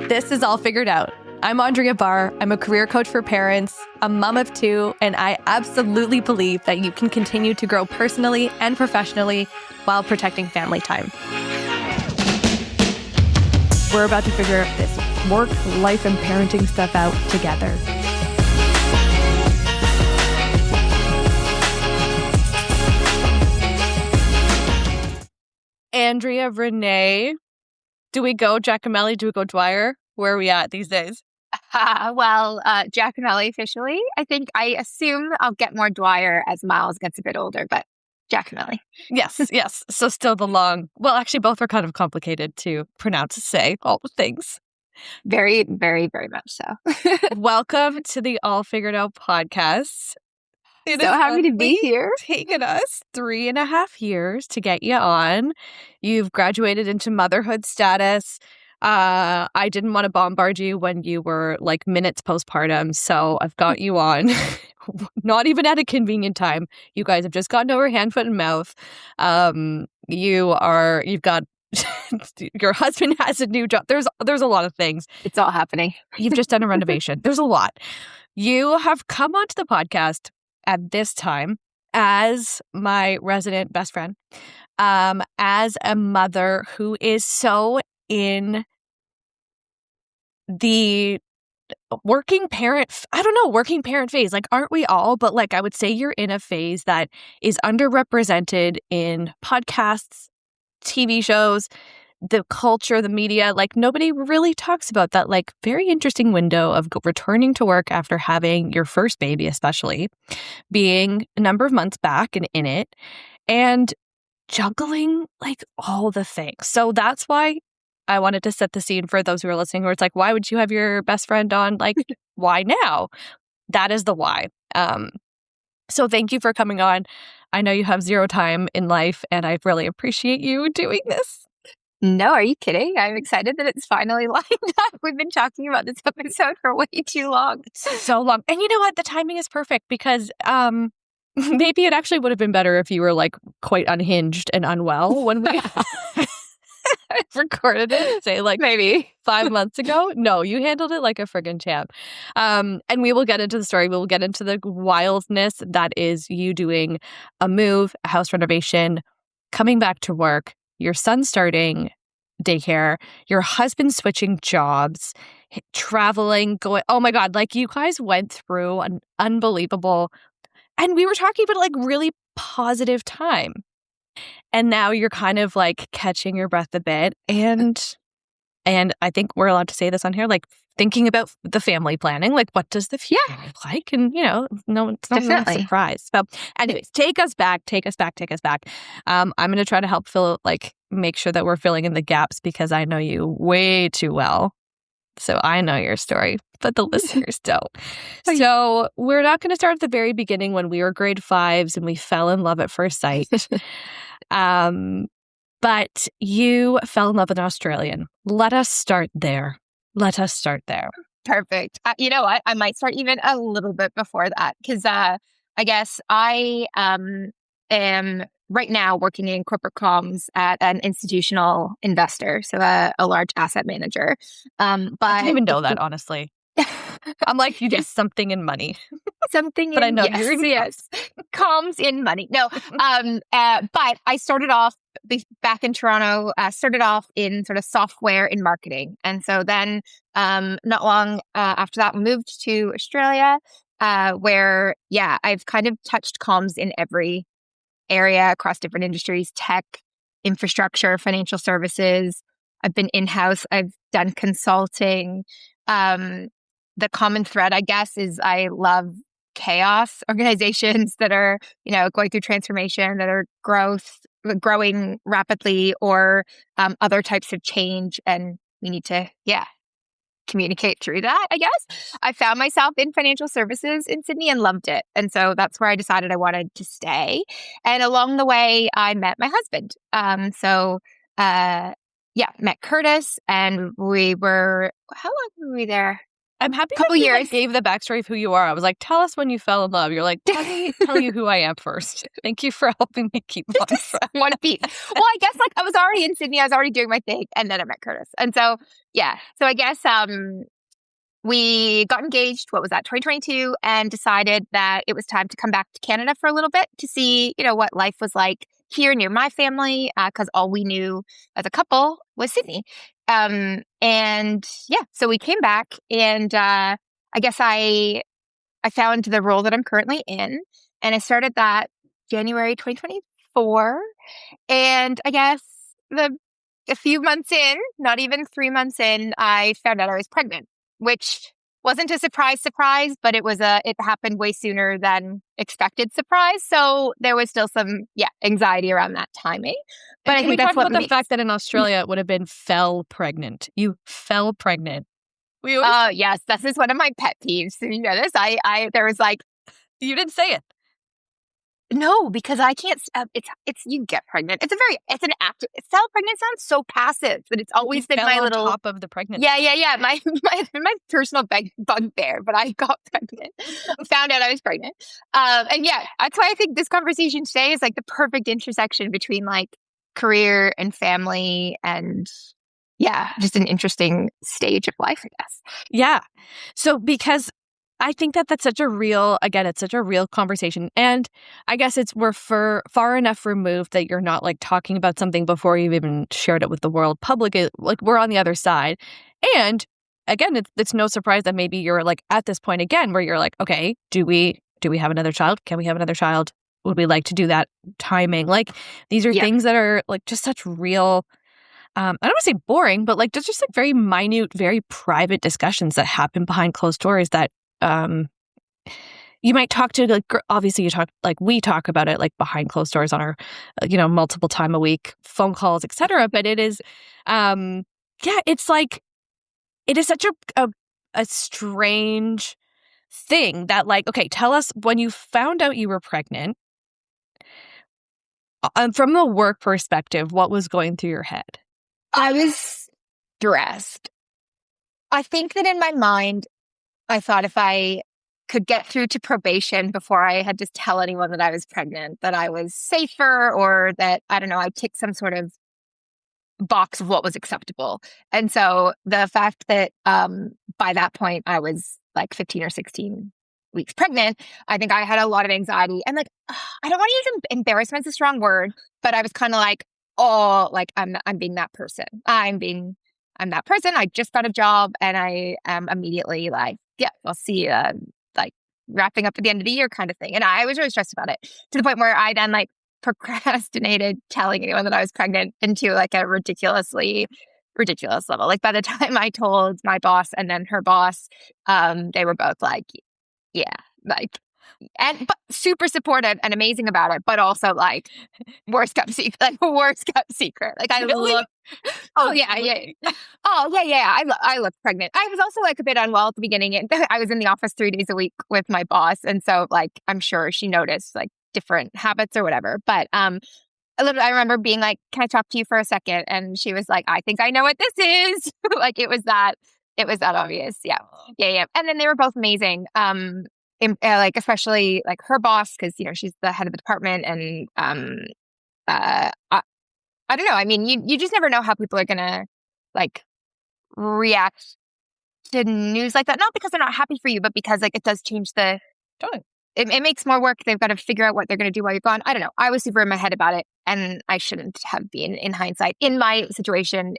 This is All Figured Out. I'm Andrea Barr. I'm a career coach for parents, a mom of two, and I absolutely believe that you can continue to grow personally and professionally while protecting family time. We're about to figure out this work, life, and parenting stuff out together. Andrea, Renee, do we go Giacomelli? Do we go Dwyer? Where are we at these days? Giacomelli officially. I assume I'll get more Dwyer as Miles gets a bit older, but Giacomelli. Yes. So still the long, well, actually both are kind of complicated to pronounce, say all the things. Very, very, very much so. Welcome to the All Figured Out podcast. So happy to be here. It's taken us 3.5 years to get you on. You've graduated into motherhood status. I didn't want to bombard you when you were like minutes postpartum, so I've got you on. Not even at a convenient time. You guys have just gotten over hand, foot, and mouth. You've got your husband has a new job. There's a lot of things. It's all happening. You've just done a renovation. There's a lot. You have come onto the podcast at this time as my resident best friend, as a mother who is so in the working parent phase. Like, aren't we all? But like, I would say you're in a phase that is underrepresented in podcasts, TV shows, the culture, the media. Like, nobody really talks about that, like, very interesting window of returning to work after having your first baby, especially being a number of months back and in it, and juggling like all the things. So that's why I wanted to set the scene for those who are listening, where it's like, why would you have your best friend on? Like, why now? That is the why. So thank you for coming on. I know you have zero time in life, and I really appreciate you doing this. No, are you kidding? I'm excited that it's finally lined up. We've been talking about this episode for way too long. So long. And you know what? The timing is perfect because maybe it actually would have been better if you were like quite unhinged and unwell when we recorded it, say like maybe 5 months ago. No, you handled it like a friggin' champ. And we will get into the story. We will get into the wildness that is you doing a move, a house renovation, coming back to work, your son starting daycare, your husband switching jobs, traveling, going, oh my God, like you guys went through an unbelievable, and we were talking about like really positive time. And now you're kind of like catching your breath a bit. And I think we're allowed to say this on here, like thinking about the family planning, like what does the future look like? And, you know, no, it's not a surprise. So anyways, take us back. I'm going to try to help make sure that we're filling in the gaps because I know you way too well. So I know your story, but the listeners don't. So we're not going to start at the very beginning when we were grade 5s and we fell in love at first sight. But you fell in love with an Australian. Let us start there. Perfect. You know what? I might start even a little bit before that because I guess I am right now working in corporate comms at an institutional investor, so a large asset manager. But I didn't even know that, honestly. I'm like, you did something in money. Something but in, I know yes. Comms in money. No, but I started off back in Toronto, started off in sort of software in marketing. And so then not long after that, moved to Australia where, I've kind of touched comms in every area across different industries, tech, infrastructure, financial services. I've been in-house. I've done consulting. The common thread, I guess, is I love chaos organizations that are, going through transformation, that are growing rapidly, or other types of change. And we need to, communicate through that, I guess. I found myself in financial services in Sydney and loved it. And so that's where I decided I wanted to stay. And along the way, I met my husband. Met Curtis, and we were, how long were we there? I'm happy couple that you years. gave the backstory of who you are. I was like, tell us when you fell in love. You're like, tell you who I am first. Thank you for helping me keep on track. One piece. Well, I guess I was already in Sydney. I was already doing my thing, and then I met Curtis. And so, yeah. So I guess we got engaged. What was that? 2022, and decided that it was time to come back to Canada for a little bit to see, what life was like here near my family, because all we knew as a couple was Sydney. And yeah, so we came back, and I guess I found the role that I'm currently in, and I started that January 2024. And I guess a few months in, not even 3 months in, I found out I was pregnant, which wasn't a surprise, but it happened way sooner than expected surprise. So there was still some, anxiety around that timing. But I think that's what about the fact that in Australia it would have been fell pregnant. You fell pregnant. Yes, this is one of my pet peeves. You know this. There was you didn't say it. No, because I can't. It's you get pregnant. It's an active. Fell pregnant sounds so passive, but it's always been my little top of the pregnancy. Yeah. My personal bugbear. But I got pregnant. Found out I was pregnant. And yeah, that's why I think this conversation today is like the perfect intersection between like career and family, and just an interesting stage of life, I guess. Yeah. So because I think that's such a real conversation. And I guess we're far enough removed that you're not like talking about something before you've even shared it with the world public. Like we're on the other side. And again, it's no surprise that maybe you're like at this point again where you're like, okay, do we have another child? Can we have another child? Would we like to do that? Timing. Like these are things that are like just such real, I don't want to say boring, but like just like very minute, very private discussions that happen behind closed doors that you might talk to, like, obviously we talk about it like behind closed doors on our, multiple time a week phone calls, etc. But it is, it's like, it is such a strange thing that like, okay, tell us when you found out you were pregnant, from the work perspective, what was going through your head? I was stressed. I think that in my mind, I thought if I could get through to probation before I had to tell anyone that I was pregnant, that I was safer, or that, I don't know, I ticked some sort of box of what was acceptable. And so the fact that by that point I was like 15 or 16 weeks pregnant, I think I had a lot of anxiety. And like, I don't want to use embarrassment's a strong word, but I was kind of like, oh, like I'm being that person. I'm that person. I just got a job, and I am immediately like, yeah, I'll see you like wrapping up at the end of the year kind of thing. And I was really stressed about it, to the point where I then like procrastinated telling anyone that I was pregnant into like a ridiculous level. Like by the time I told my boss and then her boss, they were both like, yeah, like, but super supportive and amazing about it, but also like worst kept secret. Like I really? look. Oh yeah. Oh yeah. I looked pregnant. I was also like a bit unwell at the beginning, and I was in the office 3 days a week with my boss, and so like I'm sure she noticed like different habits or whatever. But I remember being like, "Can I talk to you for a second?" And she was like, "I think I know what this is." Like it was that obvious. Yeah. And then they were both amazing. Like especially like her boss, because she's the head of the department, and I don't know. I mean, you just never know how people are gonna like react to news like that. Not because they're not happy for you, but because like it does change the. Totally. It makes more work. They've got to figure out what they're going to do while you're gone. I don't know. I was super in my head about it, and I shouldn't have been in hindsight. In my situation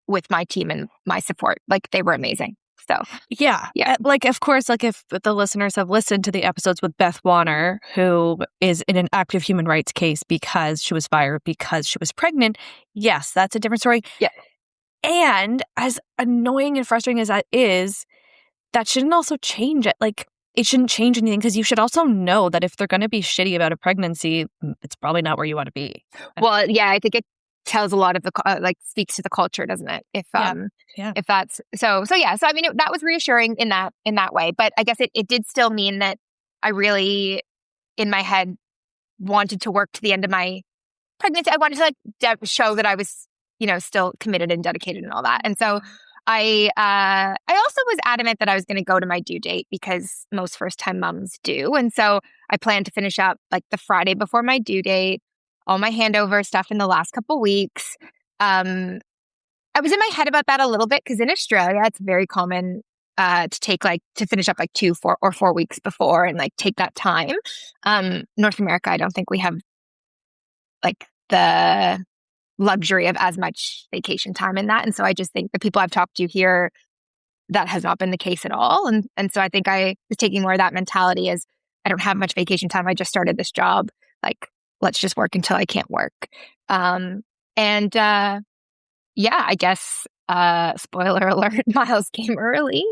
with my team and my support, like they were amazing. So yeah. Like, of course, like if the listeners have listened to the episodes with Beth Warner, who is in an active human rights case because she was fired because she was pregnant. Yes, that's a different story. Yeah. And as annoying and frustrating as that is, that shouldn't also change it. Like, it shouldn't change anything, because you should also know that if they're going to be shitty about a pregnancy, it's probably not where you want to be. Well, yeah, I think it tells a lot of the speaks to the culture, doesn't it? If that's so yeah. So I mean, that was reassuring in that way. But I guess it did still mean that I really, in my head, wanted to work to the end of my pregnancy. I wanted to like show that I was, still committed and dedicated and all that. And so I also was adamant that I was going to go to my due date because most first time moms do. And so I planned to finish up like the Friday before my due date, all my handover stuff in the last couple weeks. I was in my head about that a little bit because in Australia, it's very common to finish up like 4 weeks before and like take that time. North America, I don't think we have like the luxury of as much vacation time in that. And so I just think the people I've talked to here, that has not been the case at all. And so I think I was taking more of that mentality as I don't have much vacation time. I just started this job. Like, let's just work until I can't work. Yeah, I guess, spoiler alert, Miles came early,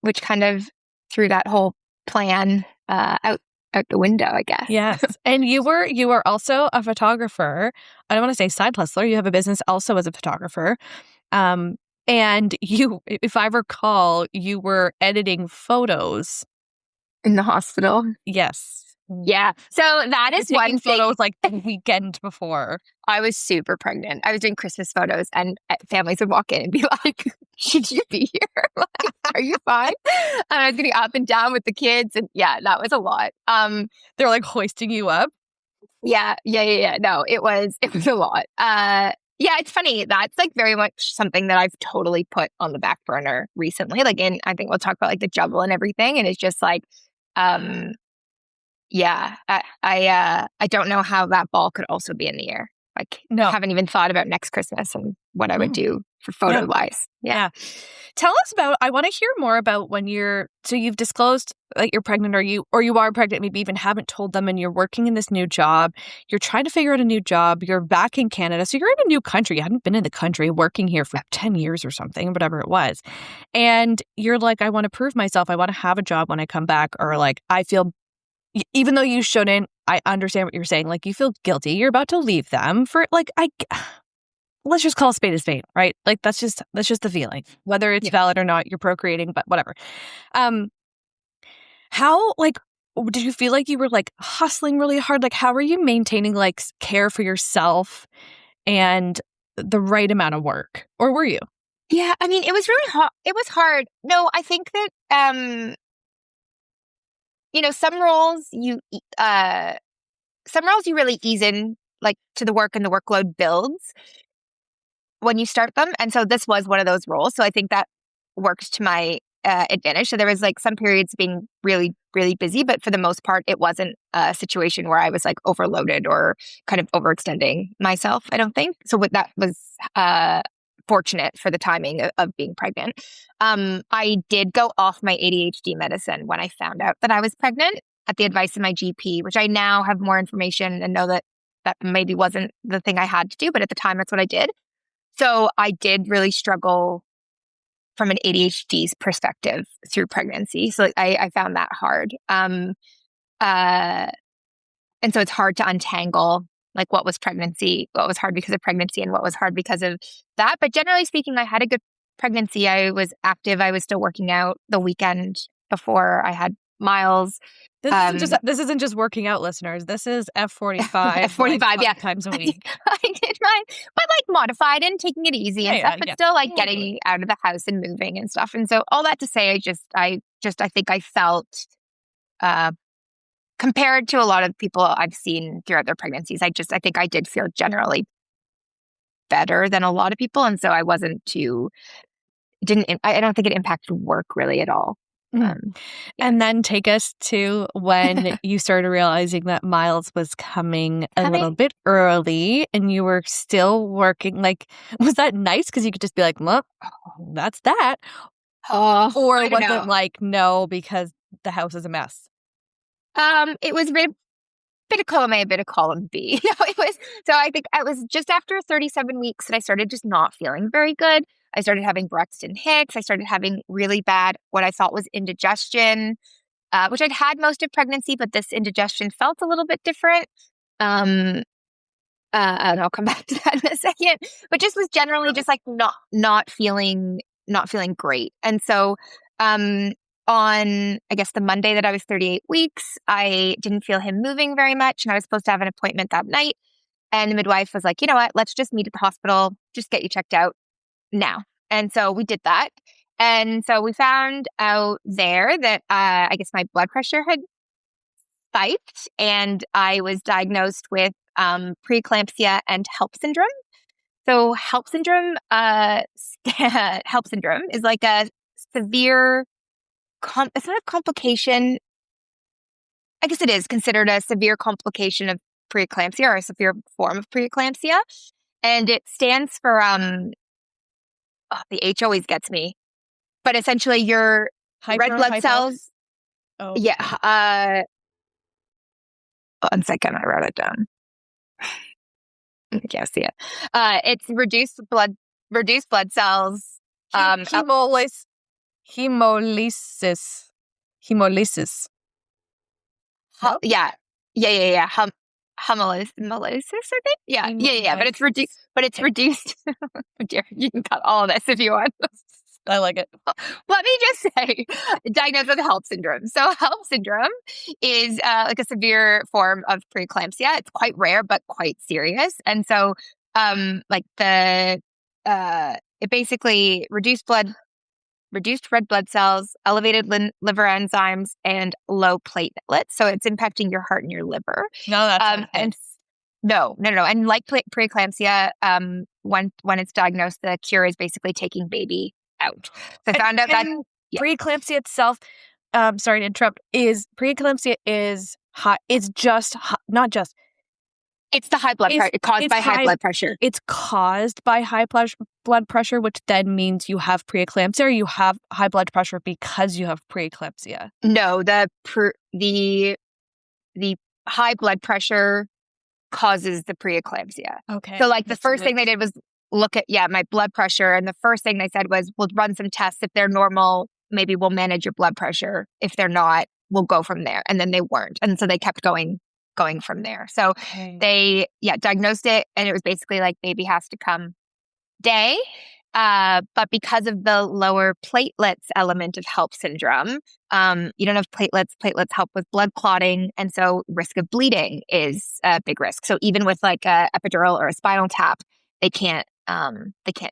which kind of threw that whole plan out the window, I guess. Yes. And you were also a photographer. I don't want to say side hustler. You have a business also as a photographer. And you, if I recall, you were editing photos In the hospital. Yes. Yeah. So that is one thing. Photos like the weekend before. I was super pregnant. I was doing Christmas photos and families would walk in and be like, should you be here? Like, are you fine? And I was getting up and down with the kids. And yeah, that was a lot. They're like hoisting you up. Yeah. No, it was a lot. Yeah, it's funny. That's like very much something that I've totally put on the back burner recently. Like, I think we'll talk about like the juggle and everything. And it's just like, yeah, I don't know how that ball could also be in the air. Like, no. I haven't even thought about next Christmas and what I would do for photo wise. Yeah. Tell us about, I want to hear more about when so you've disclosed that you're pregnant or you are pregnant, maybe even haven't told them, and you're working in this new job. You're trying to figure out a new job. You're back in Canada. So you're in a new country. You hadn't been in the country working here for 10 years or something, whatever it was. And you're like, I want to prove myself. I want to have a job when I come back, or like, I feel, even though you shouldn't, I understand what you're saying. Like, you feel guilty. You're about to leave them for like, let's just call a spade, right? Like, that's just the feeling, whether it's valid or not. You're procreating, but whatever. How, like, did you feel like you were like hustling really hard? Like, how are you maintaining like care for yourself and the right amount of work? Or were you? Yeah, I mean, it was really hard. It was hard. No, I think that, some roles you really ease in like to the work and the workload builds when you start them. And so this was one of those roles. So I think that works to my advantage. So there was like some periods being really, really busy, but for the most part, it wasn't a situation where I was like overloaded or kind of overextending myself, I don't think. So that was fortunate for the timing of being pregnant. I did go off my ADHD medicine when I found out that I was pregnant at the advice of my GP, which I now have more information and know that maybe wasn't the thing I had to do, but at the time, that's what I did. So I did really struggle from an ADHD's perspective through pregnancy. So I found that hard. And so it's hard to untangle like what was pregnancy, what was hard because of pregnancy, and what was hard because of that. But generally speaking, I had a good pregnancy. I was active. I was still working out the weekend before I had Miles. This isn't just working out, listeners. This is F45. F45, like, yeah. times a week. I did mine, but like modified and taking it easy and stuff, but still like getting out of the house and moving and stuff. And so all that to say, I think I felt, compared to a lot of people I've seen throughout their pregnancies, I think I did feel generally better than a lot of people. And so I wasn't I don't think it impacted work really at all. And then take us to when you started realizing that Miles was coming a little bit early and you were still working. Like, was that nice? Because you could just be like, well, that's that. Or was it like, no, because the house is a mess? It was a bit of column A, a bit of column B. No, it was. So I think I was just after 37 weeks that I started just not feeling very good. I started having Braxton Hicks. I started having really bad, what I thought was indigestion, which I'd had most of pregnancy, but this indigestion felt a little bit different. And I'll come back to that in a second. But just was generally just like not feeling great. And so on, I guess, the Monday that I was 38 weeks, I didn't feel him moving very much, and I was supposed to have an appointment that night. And the midwife was like, you know what, let's just meet at the hospital, just get you checked out now. And so we did that. And so we found out there that I guess my blood pressure had spiked, and I was diagnosed with preeclampsia and HELLP syndrome. So HELLP syndrome, HELLP syndrome is like a severe, it's not a complication. I guess it is considered a severe complication of preeclampsia, or a severe form of preeclampsia. And it stands for, the H always gets me, but essentially your red blood cells. Oh. Yeah. 1 second, I wrote it down. I can't see it. It's reduced blood cells. Hemolysis. No? Yeah. Hemolysis, I think. Yeah. But it's reduced. Oh dear, you can cut all of this if you want. I like it. Let me just say, diagnosed with HELLP syndrome. So HELLP syndrome is like a severe form of preeclampsia. It's quite rare, but quite serious. And so, it basically reduced red blood cells, elevated liver enzymes, and low platelets. So it's impacting your heart and your liver. No, that's and no. And like preeclampsia, when it's diagnosed, the cure is basically taking baby out. So I found out that preeclampsia itself, sorry to interrupt, preeclampsia is high. It's just not just. It's the high blood pressure caused by high blood pressure. It's caused by high blood pressure, which then means you have preeclampsia, or you have high blood pressure because you have preeclampsia. No, the high blood pressure causes the preeclampsia. Okay. So the first thing they did was look at my blood pressure, and the first thing they said was, we'll run some tests. If they're normal, maybe we'll manage your blood pressure. If they're not, we'll go from there. And then they weren't, and so they kept going from there. So they diagnosed it, and it was basically like baby has to come day. But because of the lower platelets element of HELLP syndrome, you don't have platelets. Platelets help with blood clotting, and so risk of bleeding is a big risk. So even with like a epidural or a spinal tap, they can't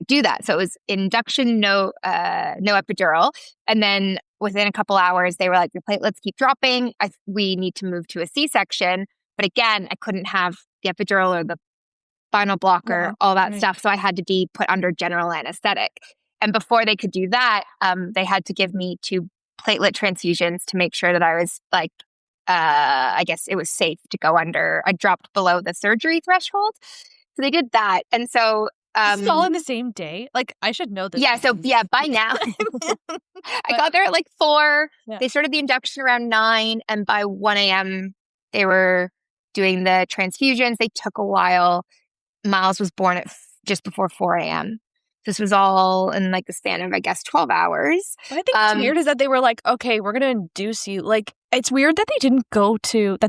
do that. So it was induction, no epidural, and then within a couple hours, they were like, your platelets keep dropping. We need to move to a C-section. But again, I couldn't have the epidural or the spinal blocker, all that stuff. So I had to be put under general anesthetic. And before they could do that, they had to give me 2 platelet transfusions to make sure that I was I guess it was safe to go under. I dropped below the surgery threshold. So they did that. And so this is all in the same day? Like, I should know this. Yeah. So by now, I got there at 4. Yeah. They started the induction around 9. And by 1 a.m., they were doing the transfusions. They took a while. Miles was born at just before 4 a.m. This was all in the span of, I guess, 12 hours. What I think is weird is that they were like, okay, we're going to induce you. Like, it's weird that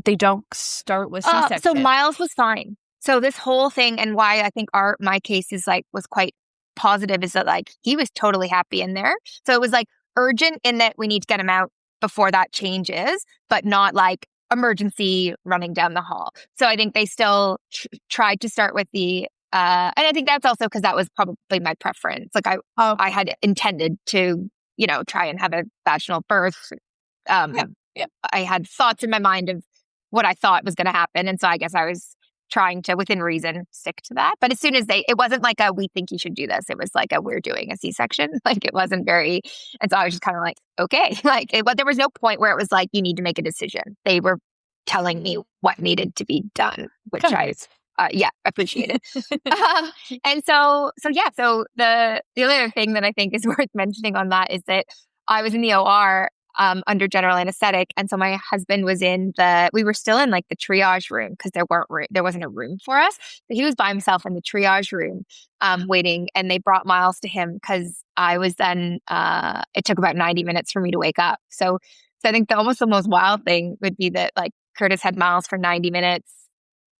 they don't start with C-section. So Miles was fine. So this whole thing, and why I think my case is was quite positive, is that he was totally happy in there. So it was urgent in that we need to get him out before that changes, but not emergency running down the hall. So I think they still tried to start with the, and I think that's also because that was probably my preference. I had intended to, try and have a vaginal birth. I had thoughts in my mind of what I thought was going to happen. And so I guess I was trying to, within reason, stick to that. But as soon as it wasn't we think you should do this. It was we're doing a C-section. It wasn't very, and so I was just kind of okay. But there was no point where it was you need to make a decision. They were telling me what needed to be done, which I appreciated. And so the other thing that I think is worth mentioning on that is that I was in the OR under general anesthetic. And so my husband was we were still in the triage room because there wasn't a room for us. So he was by himself in the triage room waiting, and they brought Miles to him because I was then, it took about 90 minutes for me to wake up. So I think the most wild thing would be that Curtis had Miles for 90 minutes,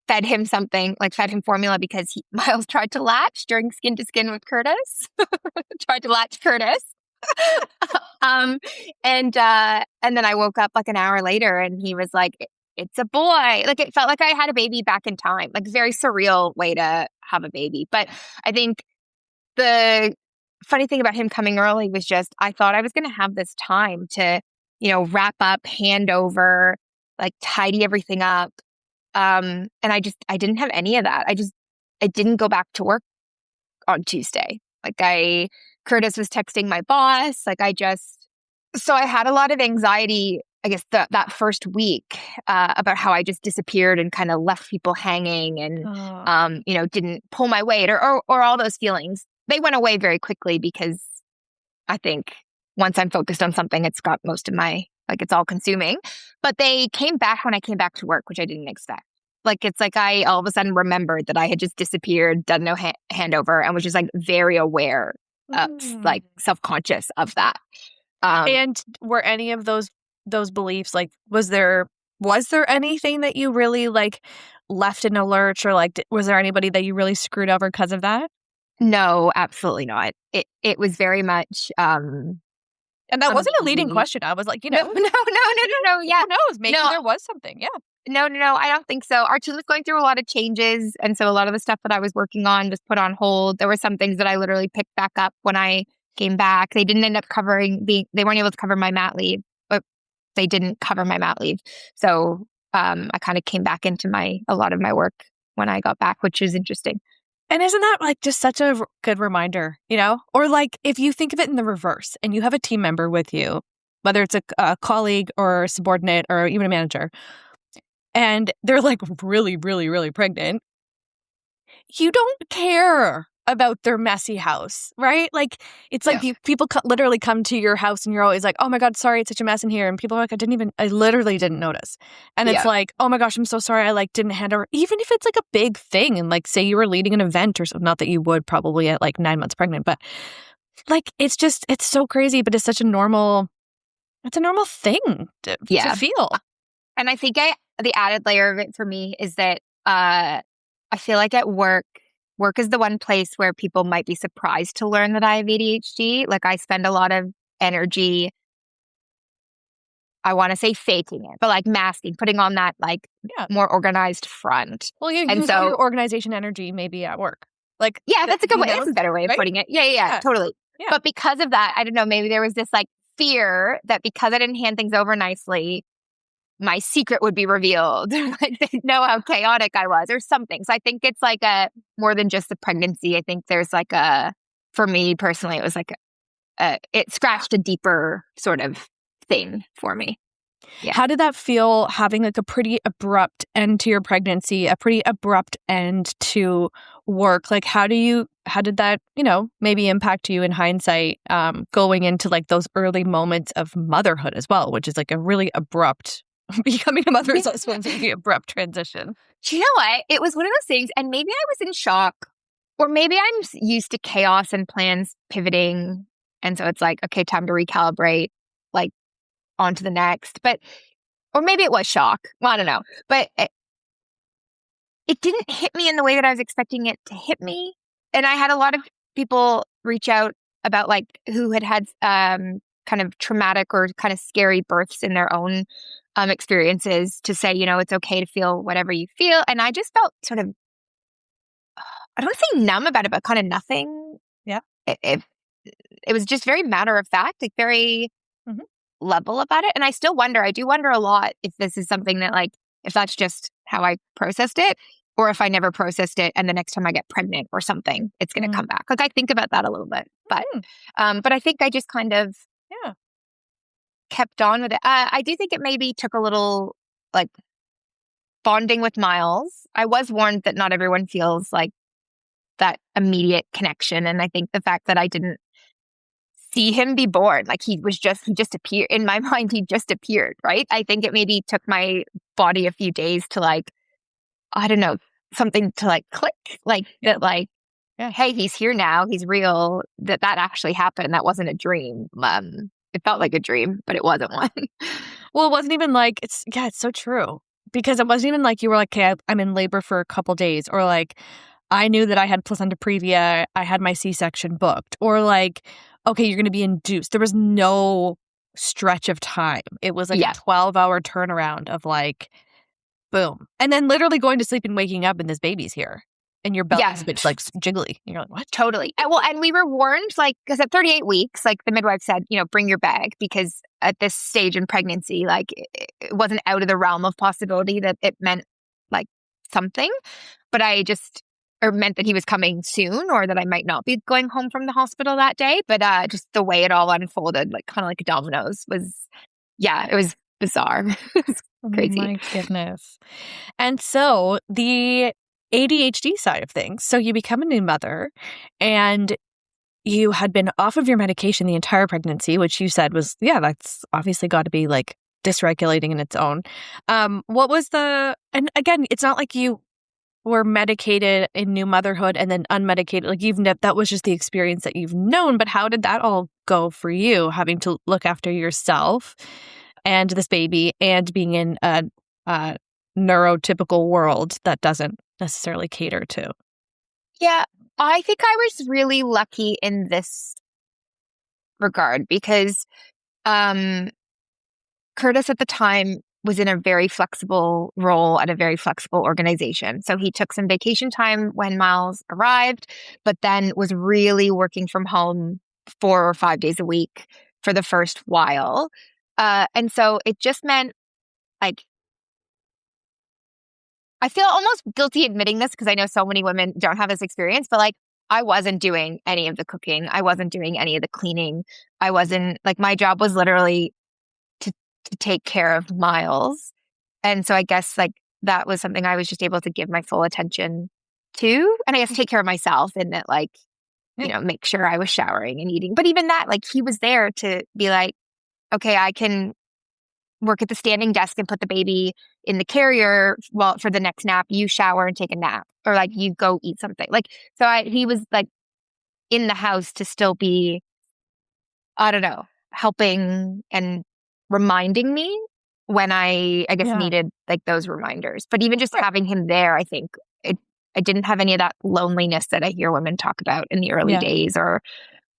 fed him something, fed him formula because Miles tried to latch during skin to skin with Curtis, tried to latch Curtis. And then I woke up an hour later, and he was it's a boy. It felt like I had a baby back in time, very surreal way to have a baby. But I think the funny thing about him coming early was just, I thought I was going to have this time to, wrap up, hand over, like tidy everything up. And I didn't have any of that. I didn't go back to work on Tuesday. Curtis was texting my boss. So I had a lot of anxiety, I guess, that first week about how I just disappeared and kind of left people hanging and, didn't pull my weight or all those feelings. They went away very quickly because I think once I'm focused on something, it's got most of it's all consuming. But they came back when I came back to work, which I didn't expect. It's like I all of a sudden remembered that I had just disappeared, done no handover, and was just very aware, self-conscious of that. And were any of those beliefs, was there anything that you really left in a lurch, or was there anybody that you really screwed over because of that? No, absolutely not. It was very much. And that wasn't a leading question. I was like, No. Yeah, who knows? Maybe there was something. Yeah. No, I don't think so. Our team was going through a lot of changes. And so a lot of the stuff that I was working on was put on hold. There were some things that I literally picked back up when I came back. They didn't end up they weren't able to cover my mat leave, but they didn't cover my mat leave. So I kind of came back into a lot of my work when I got back, which is interesting. And isn't that just such a good reminder, Or if you think of it in the reverse and you have a team member with you, whether it's a colleague or a subordinate or even a manager, and they're really, really, really pregnant, you don't care about their messy house, right? It's people literally come to your house and you're always like, oh my God, sorry, it's such a mess in here. And people are like, I literally didn't notice. And it's oh my gosh, I'm so sorry. I didn't hand over, even if it's a big thing. And say you were leading an event or something, not that you would probably at 9 months pregnant, but it's so crazy, but it's such a normal thing to feel. And I think the added layer of it for me is that I feel like at work is the one place where people might be surprised to learn that I have ADHD. I spend a lot of energy, I want to say faking it, but masking, putting on that more organized front. Well, you use your organization energy maybe at work. That's a good way. That's a better way of putting it. Yeah, totally. Yeah. But because of that, I don't know, maybe there was this fear that because I didn't hand things over nicely, my secret would be revealed. They'd know how chaotic I was or something. So I think it's more than just the pregnancy. I think there's for me personally, it was it scratched a deeper sort of thing for me. Yeah. How did that feel, having a pretty abrupt end to your pregnancy, a pretty abrupt end to work? How did that, maybe impact you in hindsight, going into those early moments of motherhood as well, which is a really abrupt becoming a mother is also a very abrupt transition. Do you know what? It was one of those things, and maybe I was in shock, or maybe I'm used to chaos and plans pivoting, and so it's okay, time to recalibrate, on to the next. Or maybe it was shock. Well, I don't know. But it didn't hit me in the way that I was expecting it to hit me. And I had a lot of people reach out about who had kind of traumatic or kind of scary births in their own experiences, to say, it's okay to feel whatever you feel. And I just felt sort of, I don't want to say numb about it, but kind of nothing. Yeah. It was just very matter of fact, very level about it. And I do wonder a lot if this is something that if that's just how I processed it, or if I never processed it and the next time I get pregnant or something, it's going to come back. I think about that a little bit, but I think I just kind of kept on with it. I do think it maybe took a little bonding with Miles. I was warned that not everyone feels that immediate connection. And I think the fact that I didn't see him be born, he just appeared in my mind. He just appeared, right? I think it maybe took my body a few days to I don't know, something to click, that hey, he's here now. He's real. That actually happened. That wasn't a dream. It felt like a dream, but it wasn't one. Well, it wasn't even it's so true. Because it wasn't even you were okay, I'm in labor for a couple days, or I knew that I had placenta previa, I had my C-section booked, or okay, you're going to be induced. There was no stretch of time. It was a 12-hour turnaround of boom. And then literally going to sleep and waking up and this baby's here. and your belly's a bit like jiggly. And you're like, what? Totally. Well, and we were warned, like, because at 38 weeks, like the midwife said, bring your bag, because at this stage in pregnancy, like it wasn't out of the realm of possibility that it meant like something, but or meant that he was coming soon, or that I might not be going home from the hospital that day. But just the way it all unfolded, like kind of like dominoes, was, it was bizarre. It was crazy. Oh my goodness. And so the ADHD side of things. So you become a new mother, and you had been off of your medication the entire pregnancy, which you said was, that's obviously got to be like dysregulating in its own. What was and again, it's not like you were medicated in new motherhood and then unmedicated. Like that was just the experience that you've known. But how did that all go for you, having to look after yourself and this baby and being in a neurotypical world that doesn't necessarily cater to? Yeah, I think I was really lucky in this regard, because Curtis at the time was in a very flexible role at a very flexible organization. So he took some vacation time when Miles arrived, but then was really working from home 4 or 5 days a week for the first while. And so it just meant, like, I feel almost guilty admitting this because I know so many women don't have this experience, but like, I wasn't doing any of the cooking. I wasn't doing any of the cleaning. I wasn't, like, my job was literally to take care of Miles. And so I guess like that was something I was just able to give my full attention to. And I guess take care of myself, in that, like, make sure I was showering and eating. But even that, like, he was there to be like, okay, I can work at the standing desk and put the baby in the carrier for the next nap. You shower and take a nap, or like you go eat something. Like, so he was like in the house to still be, I don't know, helping and reminding me when I guess needed like those reminders. But even just having him there, I think I didn't have any of that loneliness that I hear women talk about in the early days, or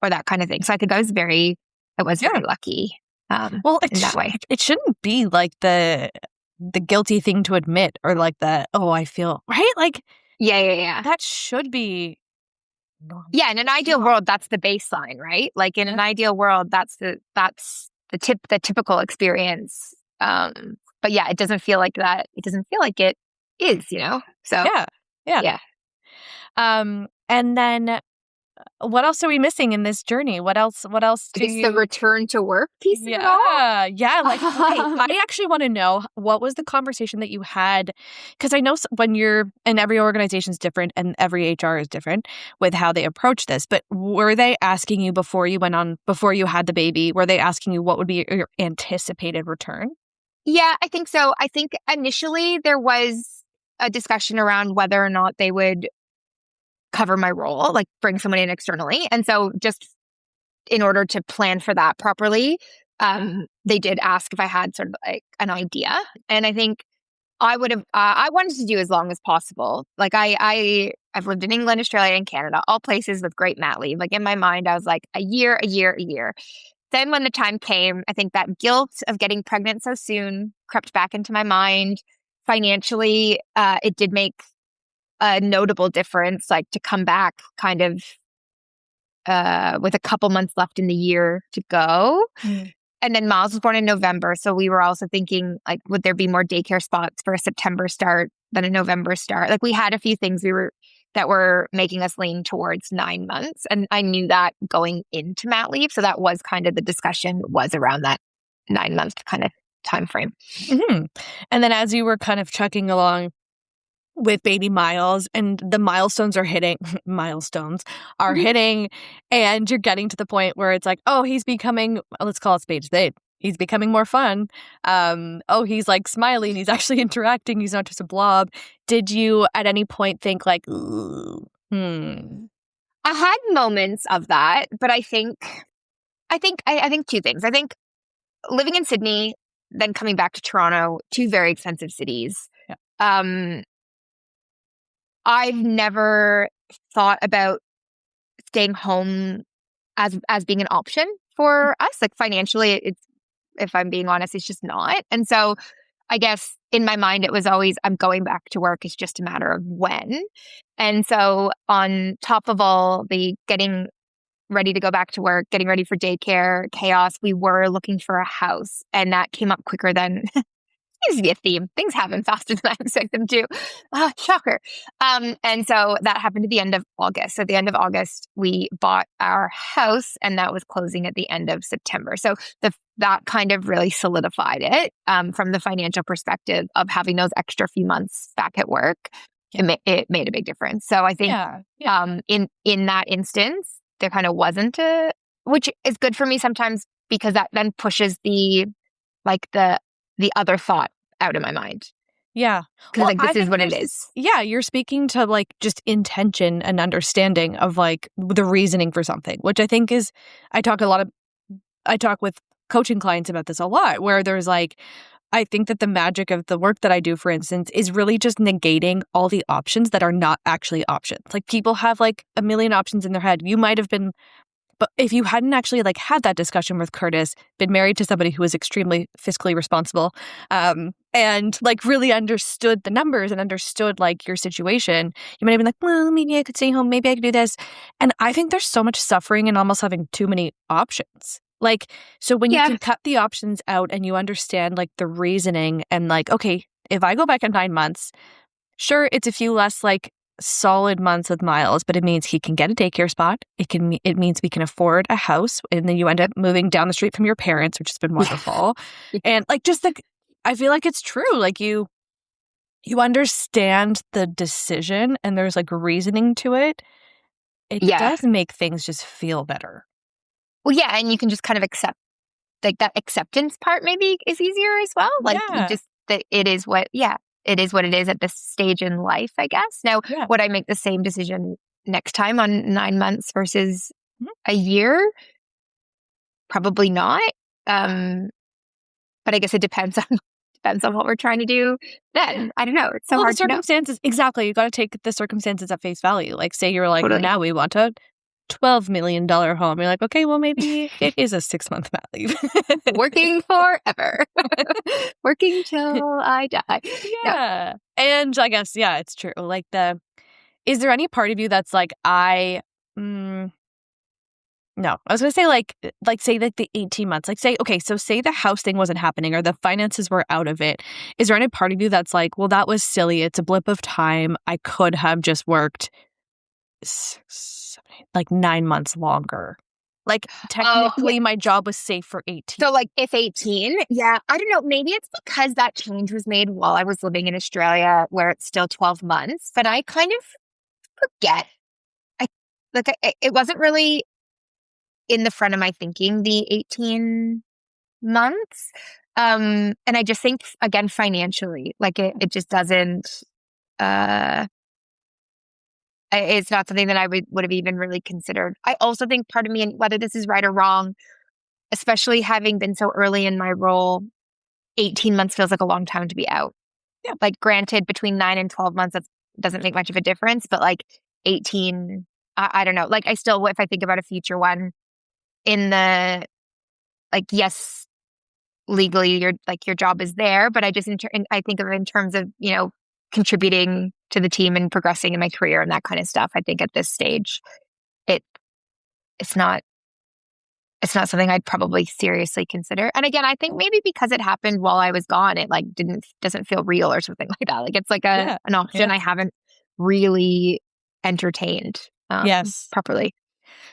that kind of thing. So I think I was very lucky. Well, in that way. It shouldn't be like the guilty thing to admit, or like I feel right. Like, that should be normal. Yeah, in an ideal world, that's the baseline, right? Like in an ideal world, that's the typical experience. But it doesn't feel like that. It doesn't feel like it is, So yeah. And then what else are we missing in this journey? What else do you... the return to work piece of it all? Like, I actually want to know, what was the conversation that you had? Because I know when and every organization is different and every HR is different with how they approach this, but were they asking you before you had the baby, were they asking you what would be your anticipated return? Yeah, I think so. I think initially there was a discussion around whether or not they would cover my role, like bring someone in externally. And so just in order to plan for that properly, they did ask if I had sort of like an idea. And I think I would have, I wanted to do as long as possible. Like I've lived in England, Australia, and Canada, all places with great mat leave. Like in my mind, I was like a year. Then when the time came, I think that guilt of getting pregnant so soon crept back into my mind. Financially, it did make a notable difference, like to come back kind of with a couple months left in the year to go. And then Miles was born in November. So we were also thinking, like, would there be more daycare spots for a September start than a November start? Like, we had a few things that were making us lean towards 9 months. And I knew that going into mat leave. So that was kind of the discussion, was around that 9 month kind of time frame. Mm-hmm. And then as you were kind of chugging along with baby Miles, and the milestones are hitting, and you're getting to the point where it's like, oh, he's becoming, let's call it spade to spade. He's becoming more fun. He's like smiling. He's actually interacting. He's not just a blob. Did you at any point think like, I had moments of that, but I think two things. I think living in Sydney, then coming back to Toronto, two very expensive cities. Yeah. I've never thought about staying home as being an option for us. Like financially, it's, if I'm being honest, it's just not. And so I guess in my mind, it was always, I'm going back to work. It's just a matter of when. And so on top of all the getting ready to go back to work, getting ready for daycare chaos, we were looking for a house. And that came up quicker than seems to be a theme. Things happen faster than I expect them to. Shocker. And so that happened at the end of August. So at the end of August, we bought our house, and that was closing at the end of September. So that kind of really solidified it from the financial perspective of having those extra few months back at work. It made a big difference. So I think in that instance, there kind of wasn't which is good for me sometimes because that then pushes the other thought out of my mind. Yeah. Because this is what it is. Yeah. You're speaking to just intention and understanding of the reasoning for something, which I think is, I talk with coaching clients about this a lot, where there's I think that the magic of the work that I do, for instance, is really just negating all the options that are not actually options. People have a million options in their head. You might have been, but if you hadn't actually had that discussion with Curtis, been married to somebody who was extremely fiscally responsible, and really understood the numbers and understood your situation, you might have been well, maybe I could stay home, maybe I could do this. And I think there's so much suffering in almost having too many options. So when you can cut the options out and you understand the reasoning and okay, if I go back in 9 months, sure, it's a few less solid months with Miles, but it means he can get a daycare spot. It means we can afford a house, and then you end up moving down the street from your parents, which has been wonderful. And I feel like it's true. You understand the decision and there's reasoning to it. It does make things just feel better. Well, yeah, and you can just kind of accept, that acceptance part maybe is easier as well. You just, that it is what it is at this stage in life, I guess. Now, would I make the same decision next time on 9 months versus a year? Probably not. But I guess it depends on what we're trying to do then. I don't know. It's so hard to know. Circumstances, exactly. You got to take the circumstances at face value. Say you're Totally. Now we want a $12 million home. You're okay, well, maybe it is a 6-month mat leave. Working forever. Working till I die. Yeah. No. And I guess, it's true. Is there any part of you that's no, I was going to say say the 18 months, say the house thing wasn't happening or the finances were out of it. Is there any part of you that's well, that was silly. It's a blip of time. I could have just worked 9 months longer. Technically my job was safe for 18. So if 18, I don't know. Maybe it's because that change was made while I was living in Australia where it's still 12 months, but I kind of forget. It wasn't really in the front of my thinking, the 18 months. And I just think, again, financially, it just doesn't, it's not something that I would have even really considered. I also think part of me, and whether this is right or wrong, especially having been so early in my role, 18 months feels like a long time to be out. Yeah. Granted, between 9 and 12 months, that doesn't make much of a difference, but 18, I don't know. I still, if I think about a future one, in the, yes, legally your job is there, but I just, I think of it in terms of, contributing to the team and progressing in my career and that kind of stuff. I think at this stage, it's not something I'd probably seriously consider. And again, I think maybe because it happened while I was gone, it doesn't feel real or something like that. It's an option I haven't really entertained properly.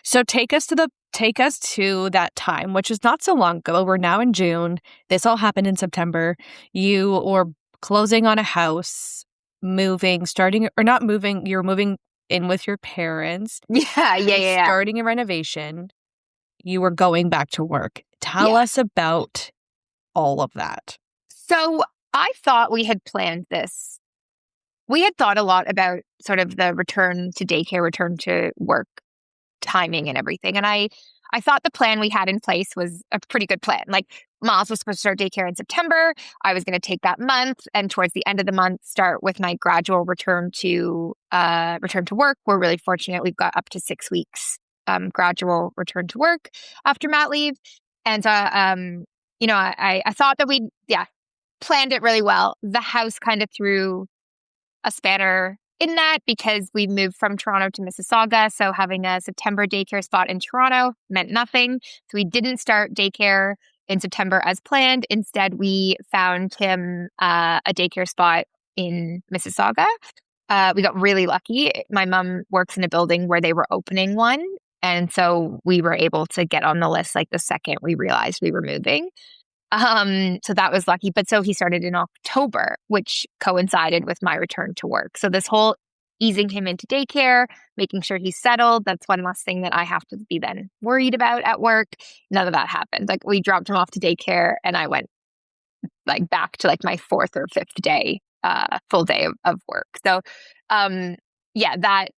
So take us to that time, which is not so long ago. We're now in June. This all happened in September. You were closing on a house, moving, starting, or not moving, you're moving in with your parents. Yeah. Starting a renovation. You were going back to work. Tell us about all of that. So I thought we had planned this. We had thought a lot about sort of the return to daycare, return to work timing and everything. And I thought the plan we had in place was a pretty good plan. Miles was supposed to start daycare in September. I was going to take that month and towards the end of the month, start with my gradual return to work. We're really fortunate. We've got up to 6 weeks gradual return to work after mat leave. And I thought that we planned it really well. The house kind of threw a spanner in that because we moved from Toronto to Mississauga. So having a September daycare spot in Toronto meant nothing. So we didn't start daycare in September as planned. Instead, we found him a daycare spot in Mississauga. We got really lucky. My mom works in a building where they were opening one. And so we were able to get on the list like the second we realized we were moving. So that was lucky. But so he started in October, which coincided with my return to work. So this whole easing him into daycare, making sure he's settled, that's one less thing that I have to be then worried about at work. None of that happened. Like we dropped him off to daycare and I went like back to like my fourth or fifth day, full day of work. So, yeah, that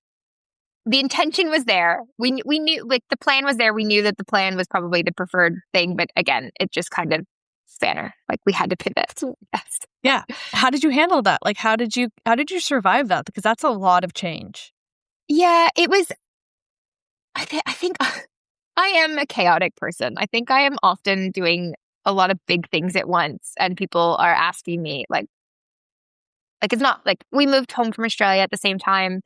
the intention was there. We knew like the plan was there. We knew that the plan was probably the preferred thing, but again, it just kind of spanner. Like we had to pivot. Yes. Yeah. How did you handle that? Like, how did you survive that? Because that's a lot of change. Yeah, it was. I think I am a chaotic person. I think I am often doing a lot of big things at once, and people are asking me like it's not like we moved home from Australia at the same time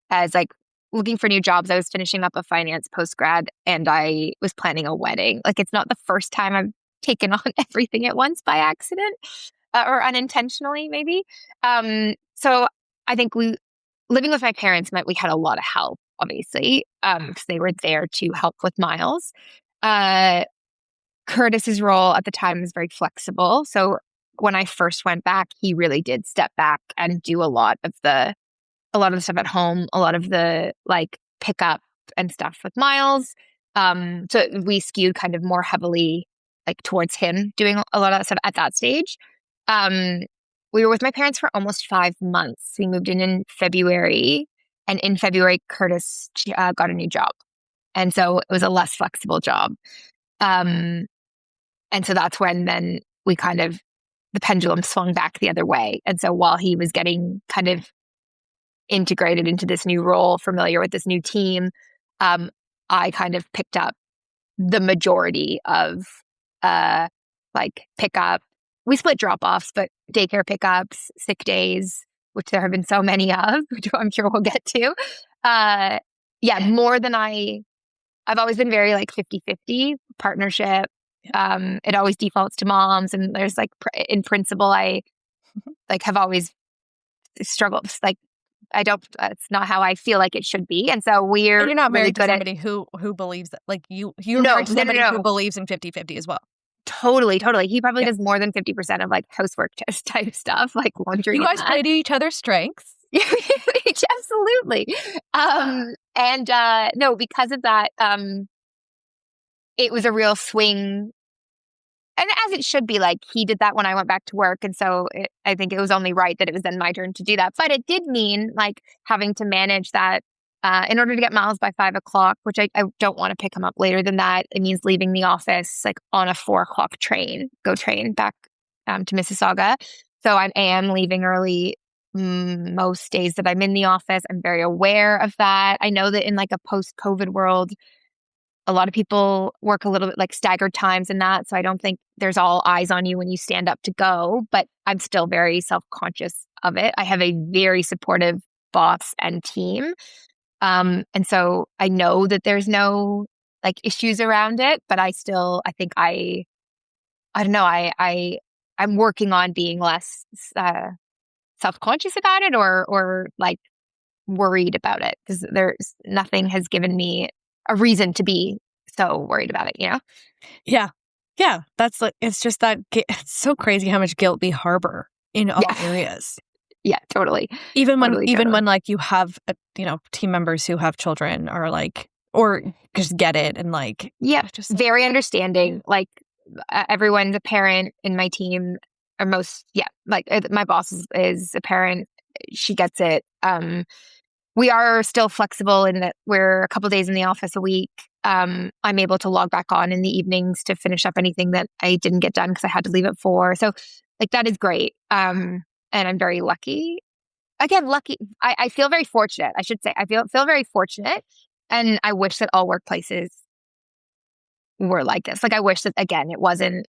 as like looking for new jobs. I was finishing up a finance post-grad and I was planning a wedding. Like it's not the first time I've taken on everything at once by accident or unintentionally maybe. So I think living with my parents meant we had a lot of help, obviously, because they were there to help with Miles. Curtis's role at the time was very flexible. So when I first went back, he really did step back and do a lot of the stuff at home, a lot of the like pickup and stuff with Miles. So we skewed kind of more heavily like towards him doing a lot of that stuff at that stage. We were with my parents for almost 5 months. We moved in February, and in February, Curtis got a new job. And so it was a less flexible job. And so that's when then we kind of, the pendulum swung back the other way. And so while he was getting kind of integrated into this new role, familiar with this new team, I kind of picked up the majority of like pickup. We split drop-offs, but daycare pickups, sick days, which there have been so many of, which I'm sure we'll get to. Yeah, more than I've always been very like 50-50 partnership. It always defaults to moms, and there's like in principle, I like have always struggled. Like I don't. It's not how I feel like it should be, and so we're. And you're not really married to somebody who believes that. Like you're no, married to somebody no. who believes in 50-50 as well. Totally. He probably does more than 50% of like housework type stuff, like laundry. You guys play to each other's strengths. Absolutely. And no, because of that, it was a real swing. And as it should be, like he did that when I went back to work. And so I think it was only right that it was then my turn to do that. But it did mean like having to manage that in order to get Miles by 5 o'clock, which I don't want to pick him up later than that. It means leaving the office like on a 4 o'clock train back to Mississauga. So I am leaving early most days that I'm in the office. I'm very aware of that. I know that in like a post-COVID world, a lot of people work a little bit like staggered times and that. So I don't think there's all eyes on you when you stand up to go, but I'm still very self-conscious of it. I have a very supportive boss and team. And so I know that there's no like issues around it, but I think I don't know. I'm working on being less self-conscious about it or like worried about it, because there's nothing has given me a reason to be so worried about it, you know? Yeah. Yeah. That's like, it's just that it's so crazy how much guilt we harbor in all areas. Yeah, totally. Even when like you have, team members who have children or like, or just get it. And like, yeah, just very understanding. Like everyone's a parent in my team or like my boss is a parent. She gets it. We are still flexible in that we're a couple days in the office a week. I'm able to log back on in the evenings to finish up anything that I didn't get done because I had to leave at 4. So like that is great. And I'm very lucky. Again, lucky. I feel very fortunate. I should say I feel very fortunate. And I wish that all workplaces were like this. Like I wish that, again, it wasn't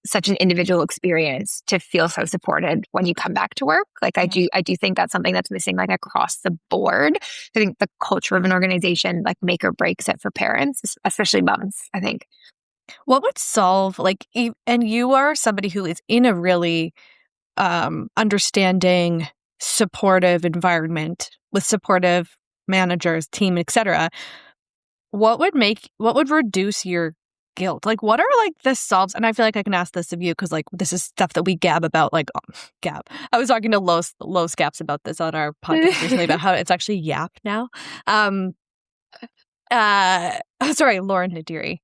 such an individual experience to feel so supported when you come back to work. Like I do think that's something that's missing like across the board. I think the culture of an organization like make or breaks it for parents, especially moms, I think. What would solve and you are somebody who is in a really understanding, supportive environment with supportive managers, team, etc. What would reduce your guilt? Like, what are like the solves? And I feel like I can ask this of you because like this is stuff that we gab about. Like, gab. I was talking to Los Scaps about this on our podcast recently about how it's actually Yap now. Sorry, Lauren Nadiri.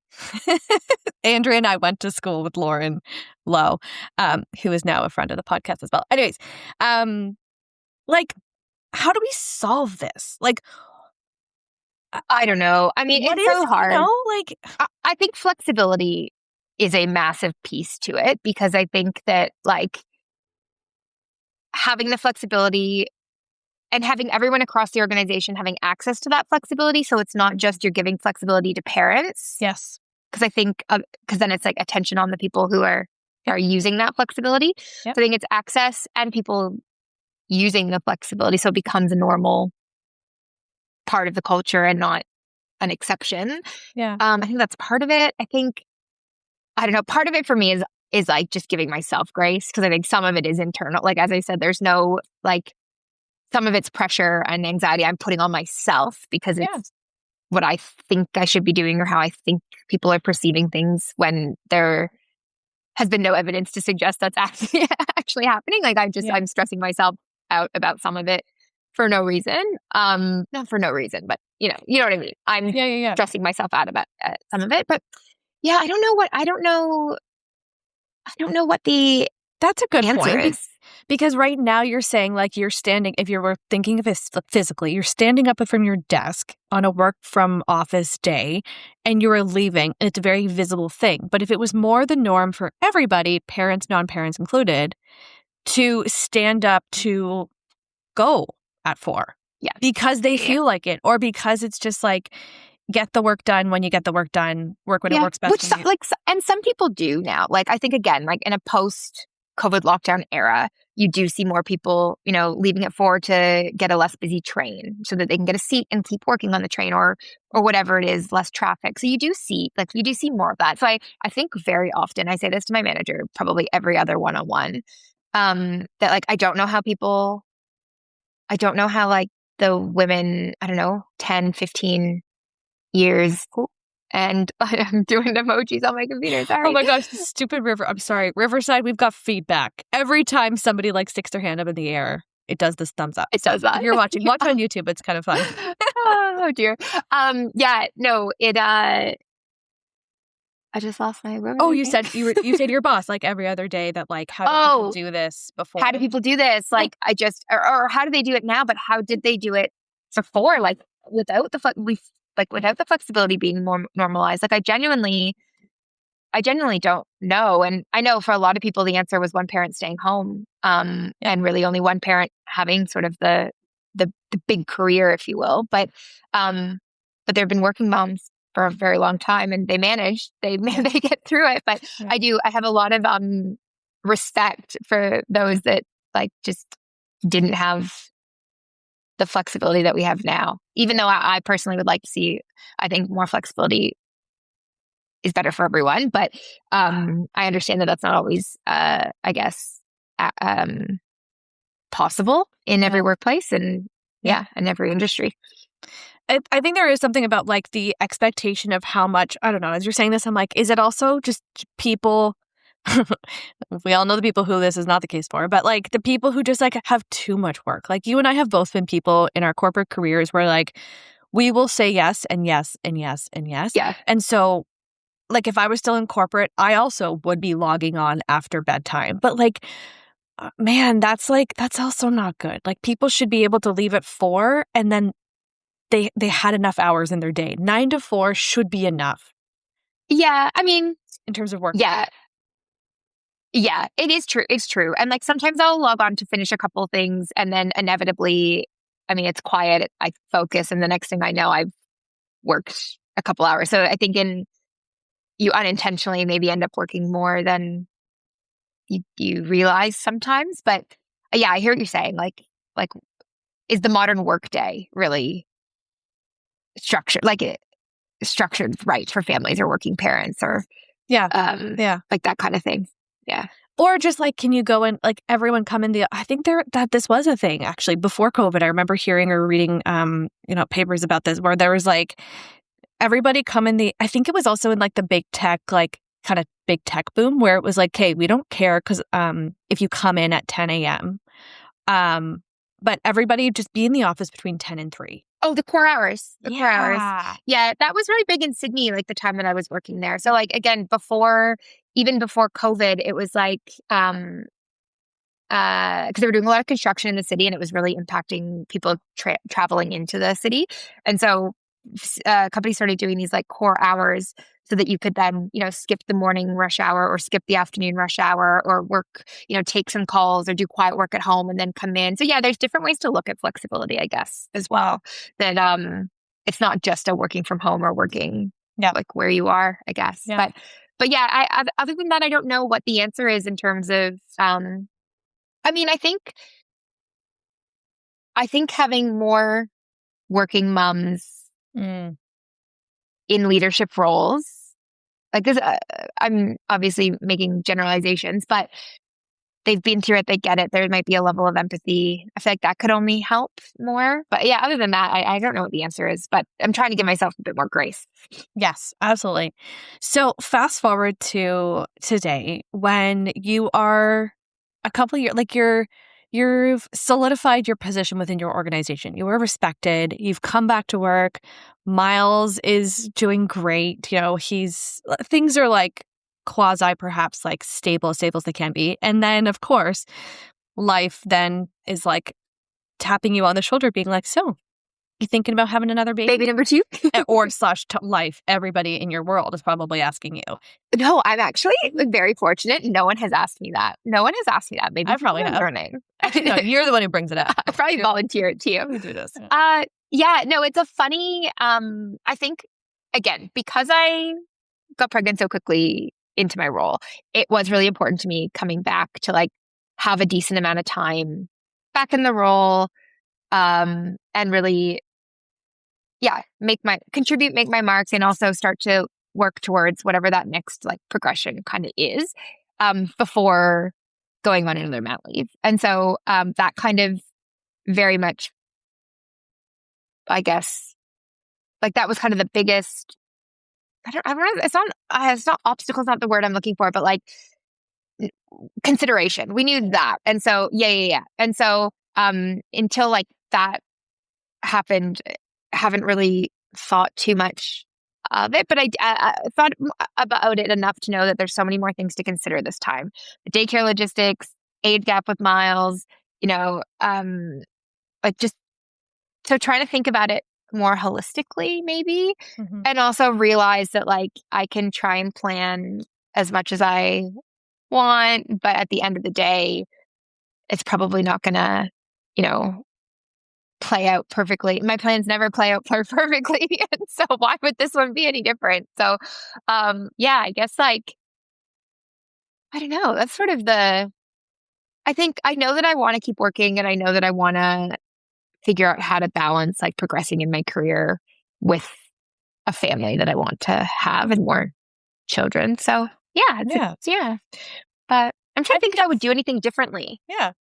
Andrea and I went to school with Lauren Lowe, who is now a friend of the podcast as well. Anyways, like, how do we solve this? Like, I don't know. I mean, it's so hard. Like, I think flexibility is a massive piece to it because I think that like having the flexibility and having everyone across the organization having access to that flexibility. So it's not just you're giving flexibility to parents. Yes. Because I think, because then it's like attention on the people who are using that flexibility. Yep. So I think it's access and people using the flexibility. So it becomes a normal part of the culture and not an exception. Yeah. I think that's part of it. I think, I don't know, part of it for me is like just giving myself grace because I think some of it is internal. Like, as I said, there's no like, some of it's pressure and anxiety I'm putting on myself because it's what I think I should be doing or how I think people are perceiving things when there has been no evidence to suggest that's actually happening. Like I'm stressing myself out about some of it for no reason. Not for no reason, but you know what I mean? I'm stressing myself out about some of it, but yeah, I don't know what the That's a good answer point. is. Because right now you're saying like you're standing, if you were thinking of it physically, you're standing up from your desk on a work from office day and you're leaving. And it's a very visible thing. But if it was more the norm for everybody, parents, non-parents included, to stand up to go at 4. Yeah. Because they feel like it or because it's just like, get the work done when you get the work done, work when it works best. And some people do now. Like, I think, again, like in a post-COVID lockdown era, you do see more people, leaving at 4 to get a less busy train so that they can get a seat and keep working on the train or whatever it is, less traffic. So you do see more of that. So I think very often, I say this to my manager, probably every other one-on-one, that like, I don't know how like the women, I don't know, 10, 15 years. And I'm doing emojis on my computer. Sorry. Oh my gosh, stupid River. I'm sorry. Riverside, we've got feedback. Every time somebody like sticks their hand up in the air, it does this thumbs up. It does that. If you're watch on YouTube. It's kind of fun. Oh dear. I just lost my word. Oh, you said you say to your boss like every other day that like how do people do this before? How do people do this? Like I just or how do they do it now? But how did they do it before? Like without the flexibility being more normalized. Like I genuinely don't know. And I know for a lot of people the answer was one parent staying home, and really only one parent having sort of the big career, if you will. But there have been working moms for a very long time and they manage, they get through it. But I have a lot of respect for those that like just didn't have the flexibility that we have now, even though I personally would like to see, I think more flexibility is better for everyone. But I understand that that's not always, possible in every workplace and in every industry. I think there is something about like the expectation of how much, I don't know, as you're saying this, I'm like, is it also just people, we all know the people who this is not the case for, but like the people who just like have too much work. Like you and I have both been people in our corporate careers where like we will say yes and yes and yes and yes. Yeah. And so like if I was still in corporate, I also would be logging on after bedtime. But like, man, that's also not good. Like people should be able to leave at 4 and then they had enough hours in their day. 9 to 4 should be enough. Yeah. I mean, in terms of work. Yeah. Yeah, it is true. It's true. And like sometimes I'll log on to finish a couple things and then inevitably, I mean, it's quiet. I focus and the next thing I know, I've worked a couple hours. So I think you unintentionally maybe end up working more than you realize sometimes. But yeah, I hear what you're saying. Like, is the modern workday really structured, structured right for families or working parents or Yeah. Yeah. like that kind of thing? Yeah. Or just like, can you go in, like everyone come in I think that this was a thing actually before COVID. I remember hearing or reading, papers about this where there was like everybody come in I think it was also in like the big tech, like kind of big tech boom where it was like, hey, we don't care because if you come in at 10 a.m., but everybody just be in the office between 10 and 3. Oh, the core hours. The core hours. Yeah. Yeah, that was really big in Sydney, like the time that I was working there. So like again, even before COVID, it was like because they were doing a lot of construction in the city and it was really impacting people traveling into the city. And so companies started doing these like core hours so that you could then, skip the morning rush hour or skip the afternoon rush hour or work, take some calls or do quiet work at home and then come in. So yeah, there's different ways to look at flexibility, I guess, as well. That it's not just a working from home or working like where you are, I guess. Yeah. But yeah, I other than that, I don't know what the answer is in terms of I mean, I think having more working moms in leadership roles, like this, I'm obviously making generalizations, but they've been through it, they get it. There might be a level of empathy. I feel like that could only help more. But yeah, other than that, I don't know what the answer is, but I'm trying to give myself a bit more grace. Yes, absolutely. So fast forward to today when you are a couple of years, like you've solidified your position within your organization. You were respected. You've come back to work. Miles is doing great. Things are like quasi perhaps like stable as they can be. And then of course, life then is like tapping you on the shoulder being like, so you thinking about having another baby? Baby number 2? or / life. Everybody in your world is probably asking you. No, I'm actually very fortunate. No one has asked me that. Maybe I probably have. learning. No, you're the one who brings it up. I probably volunteer it to you. We do this. Yeah, no, it's a funny, I think, again, because I got pregnant so quickly into my role, it was really important to me coming back to like have a decent amount of time back in the role, and really, make my marks and also start to work towards whatever that next like progression kind of is, before going on another mat leave. And so, that kind of very much, I guess, like that was kind of the biggest, I don't know, it's not obstacles, not the word I'm looking for, but like consideration. We knew that. And so, yeah. And so, until like that happened, haven't really thought too much of it, but I thought about it enough to know that there's so many more things to consider this time. The daycare logistics, age gap with Miles, like just so trying to think about it more holistically, maybe, and also realize that like I can try and plan as much as I want, but at the end of the day, it's probably not gonna, play out perfectly. My plans never play out perfectly, and so why would this one be any different? So, I guess like I don't know. That's sort of I think I know that I want to keep working, and I know that I want to figure out how to balance like progressing in my career with a family that I want to have and more children. So yeah. But I'm trying to think if I would do anything differently. Yeah.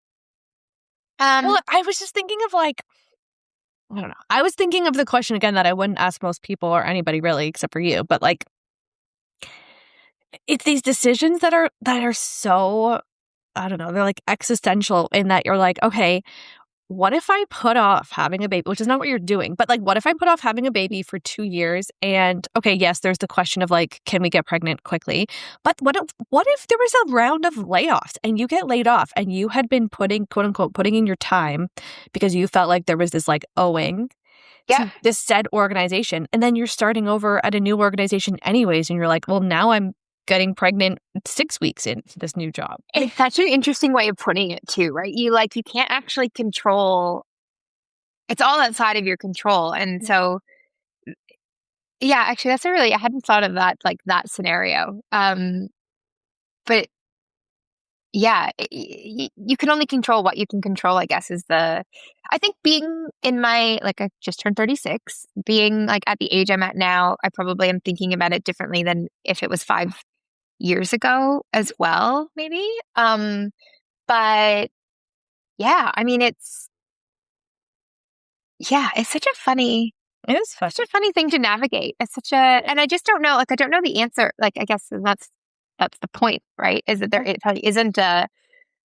Well, I was just thinking of like, I don't know. I was thinking of the question again that I wouldn't ask most people or anybody really, except for you. But like, it's these decisions that are so, I don't know, they're like existential in that you're like, okay, what if I put off having a baby, which is not what you're doing, but like, what if I put off having a baby for 2 years? And okay, yes, there's the question of like, can we get pregnant quickly? But what if there was a round of layoffs and you get laid off and you had been putting, quote unquote, putting in your time because you felt like there was this like owing to this said organization. And then you're starting over at a new organization anyways. And you're like, well, now I'm getting pregnant 6 weeks into this new job. It's such an interesting way of putting it too, right? You can't actually control. It's all outside of your control. And so, yeah, actually I hadn't thought of that, like that scenario. But yeah, you can only control what you can control, I guess, I think being in like, I just turned 36, being like at the age I'm at now, I probably am thinking about it differently than if it was 5 years ago as well, maybe. But yeah, I mean, it's It is fun. such a funny thing to navigate. And I just don't know, like, I don't know the answer. Like, I guess that's the point, right? Is that it probably isn't a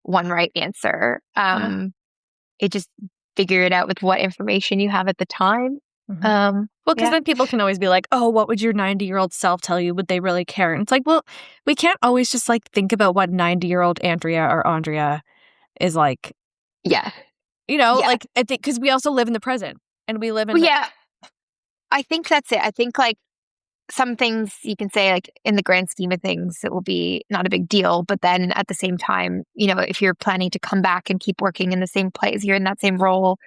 one right answer. It just figure it out with what information you have at the time. Well, because then people can always be like, oh, what would your 90-year-old self tell you? Would they really care? And it's like, well, we can't always just like think about what 90-year-old Andrea or Andrea is like. Yeah. Like I think because we also live in the present and we live in. Yeah. I think that's it. I think like some things you can say, like, in the grand scheme of things, it will be not a big deal. But then at the same time, if you're planning to come back and keep working in the same place, you're in that same role.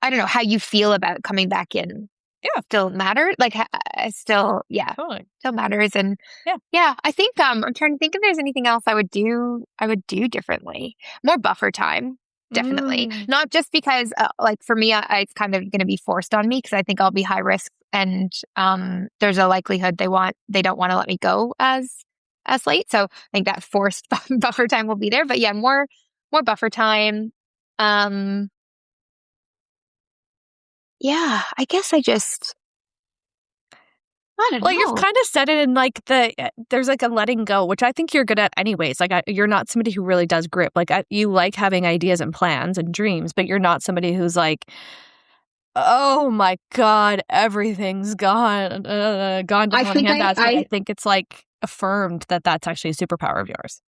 I don't know how you feel about coming back in. Yeah. Still matters. Like, still matters. And I think, I'm trying to think if there's anything else I would do differently. More buffer time. Definitely. Not just because, like, for me, it's kind of going to be forced on me because I think I'll be high risk, and there's a likelihood they don't want to let me go as late. So I think that forced buffer time will be there. But yeah, more buffer time. Yeah, I guess I don't know. Well, you've kind of said it in like there's like a letting go, which I think you're good at anyways. Like you're not somebody who really does grip. Like you like having ideas and plans and dreams, but you're not somebody who's like, oh my God, everything's gone to one hand. I think it's like affirmed that that's actually a superpower of yours.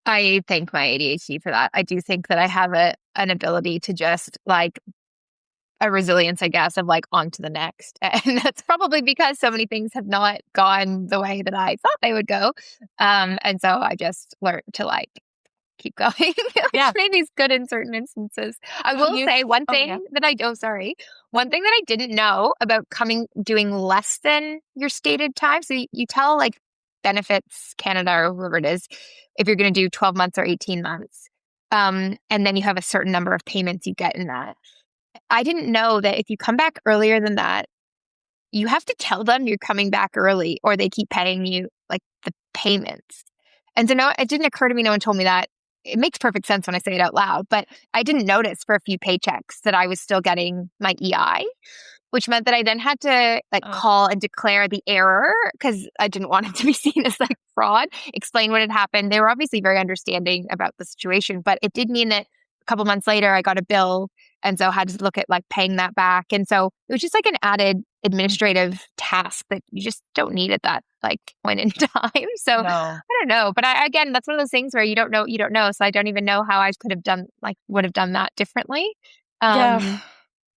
I thank my ADHD for that. I do think that I have an ability to just like a resilience, I guess, of like on to the next. And that's probably because so many things have not gone the way that I thought they would go. And so I just learned to like keep going, which maybe is good in certain instances. I will say one thing that I didn't know about doing less than your stated time. So you tell like Benefits Canada or whoever it is, if you're going to do 12 months or 18 months. And then you have a certain number of payments you get in that. I didn't know that if you come back earlier than that, you have to tell them you're coming back early or they keep paying you like the payments. And so no, it didn't occur to me. No one told me that. It makes perfect sense when I say it out loud, but I didn't notice for a few paychecks that I was still getting my EI, which meant that I then had to like call and declare the error because I didn't want it to be seen as like fraud, explain what had happened. They were obviously very understanding about the situation, but it did mean that a couple months later I got a bill. And so I had to look at like paying that back. And so it was just like an added administrative task that you just don't need at that like point in time. So I don't know. But again, that's one of those things where you don't know. So I don't even know how I would have done that differently. But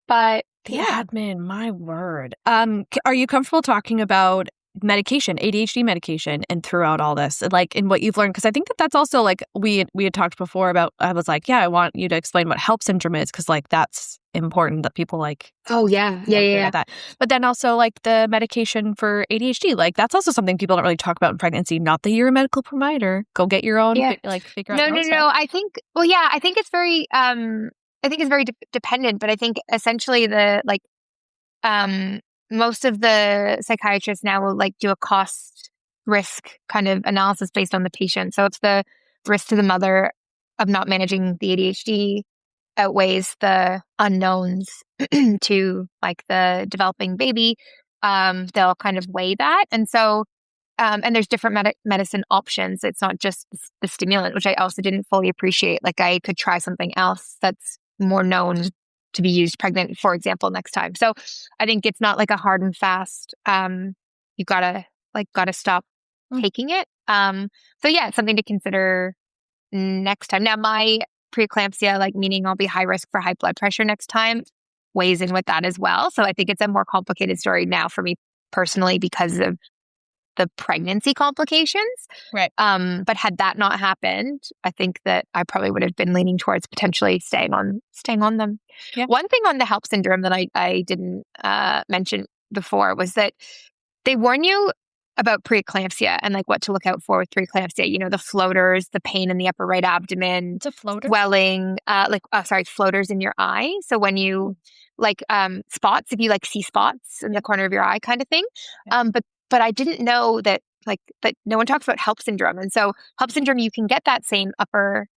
the admin, my word. Are you comfortable talking about medication, ADHD medication, and throughout all this, like in what you've learned? Because I think that's also like we had talked before about. I was like, I want you to explain what HELLP syndrome is because like that's important that people like. Oh yeah. That. But then also like the medication for ADHD, like that's also something people don't really talk about in pregnancy. Not that you're a medical provider, go get your own. Figure out. No. I think. Well, yeah. I think it's very. I think it's very dependent, but I think essentially most of the psychiatrists now will like do a cost risk kind of analysis based on the patient. So if the risk to the mother of not managing the ADHD outweighs the unknowns to like the developing baby, they'll kind of weigh that. And so, and there's different medicine options. It's not just the stimulant, which I also didn't fully appreciate. Like I could try something else that's more known to be used pregnant, for example, next time. So I think it's not like a hard and fast, you gotta stop taking it. So yeah, it's something to consider next time. Now my preeclampsia, like meaning I'll be high risk for high blood pressure next time, weighs in with that as well. So I think it's a more complicated story now for me personally because of the pregnancy complications. Right. But had that not happened, I think that I probably would have been leaning towards potentially staying on them. Yeah. One thing on the HELLP syndrome that I didn't mention before was that they warn you about preeclampsia and like what to look out for with preeclampsia. You know, the floaters, the pain in the upper right abdomen, It's a floater. swelling, floaters in your eye. So when you spots, if you like see spots in the corner of your eye kind of thing. Yeah. But I didn't know that no one talks about HELLP syndrome. And so HELLP syndrome, you can get that same upper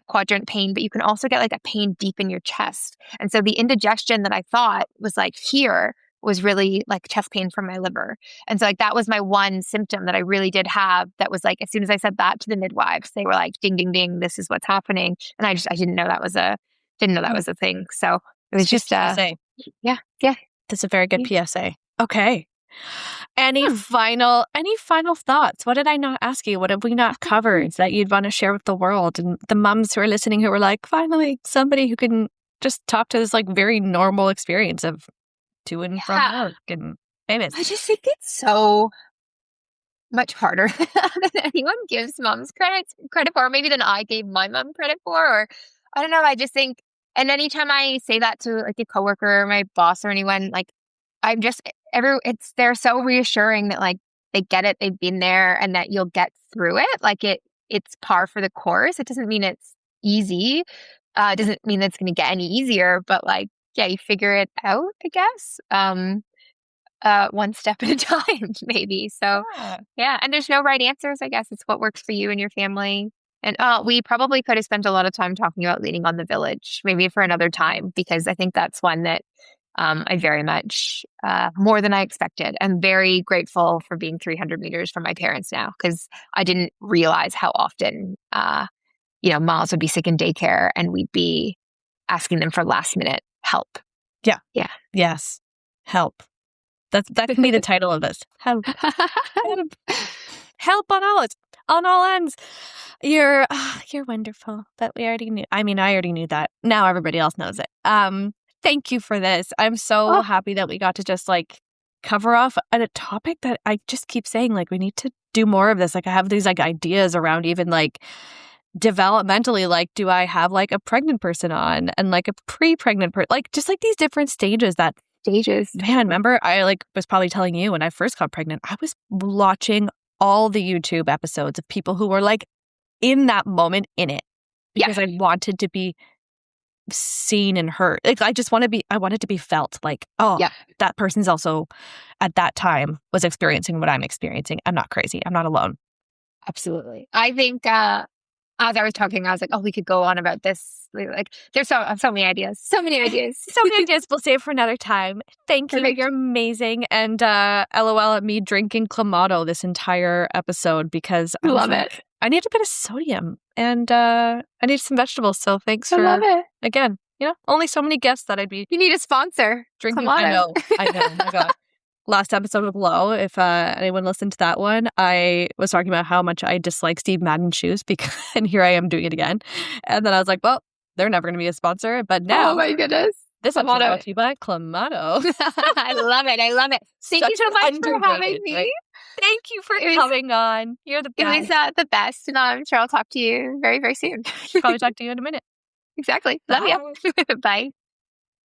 quadrant pain, but you can also get like a pain deep in your chest. And so the indigestion that I thought was like here was really like chest pain from my liver. And so like that was my one symptom that I really did have. That was like, as soon as I said that to the midwives, they were like, ding, ding, ding, this is what's happening. And I didn't know that was a thing. So it was just PSA. Yeah. That's a very good PSA. Okay. Any final thoughts? What did I not ask you? What have we not covered that you'd want to share with the world and the moms who are listening who were like, finally, somebody who can just talk to this like very normal experience of to and from work and famous. I just think it's so much harder than anyone gives moms credit for, maybe than I gave my mom credit for, or I don't know. I just think, and anytime I say that to like a coworker or my boss or anyone, like I'm just they're so reassuring that like they get it, they've been there, and that you'll get through it. Like it's par for the course. It doesn't mean it's easy. It doesn't mean that it's going to get any easier, but like, yeah, you figure it out, I guess. One step at a time, maybe. So yeah. And there's no right answers, I guess. It's what works for you and your family. And we probably could have spent a lot of time talking about leaning on the village, maybe for another time, because I think that's one that I very much, more than I expected. I'm very grateful for being 300 meters from my parents now, because I didn't realize how often, Miles would be sick in daycare and we'd be asking them for last minute help. Yeah. Yeah. Yes. Help. That can be the title of this. Help. Help. Help on all ends. You're wonderful. But we already knew. I mean, I already knew that. Now everybody else knows it. Thank you for this. I'm so happy that we got to just like cover off a topic that I just keep saying, like, we need to do more of this. Like, I have these like ideas around even like developmentally, like, do I have like a pregnant person on and like a pre-pregnant person, like just like these different stages. Man, remember I like was probably telling you when I first got pregnant, I was watching all the YouTube episodes of people who were like in that moment in it because I wanted to be seen and heard. Like I wanted to be felt like, that person's also at that time was experiencing what I'm experiencing. I'm not crazy. I'm not alone. Absolutely. I think as I was talking, I was like, we could go on about this. Like there's so many ideas. So many ideas. We'll save for another time. Thank you. You're amazing. And LOL at me drinking Clamato this entire episode because I love it. I need a bit of sodium and I need some vegetables. So thanks for love it. Again, only so many guests that I'd be. You need a sponsor. Drinking. Clamato. I know. Oh my God. Last episode of Low, if anyone listened to that one, I was talking about how much I dislike Steve Madden's shoes and here I am doing it again. And then I was like, well, they're never going to be a sponsor. But now, oh my goodness, this episode is brought to you by Clamato. I love it. Thank you so much for having me. Right? Thank you for coming on. You're the best. It was the best. And I'm sure I'll talk to you very, very soon. Probably talk to you in a minute. Exactly. Love you. Bye.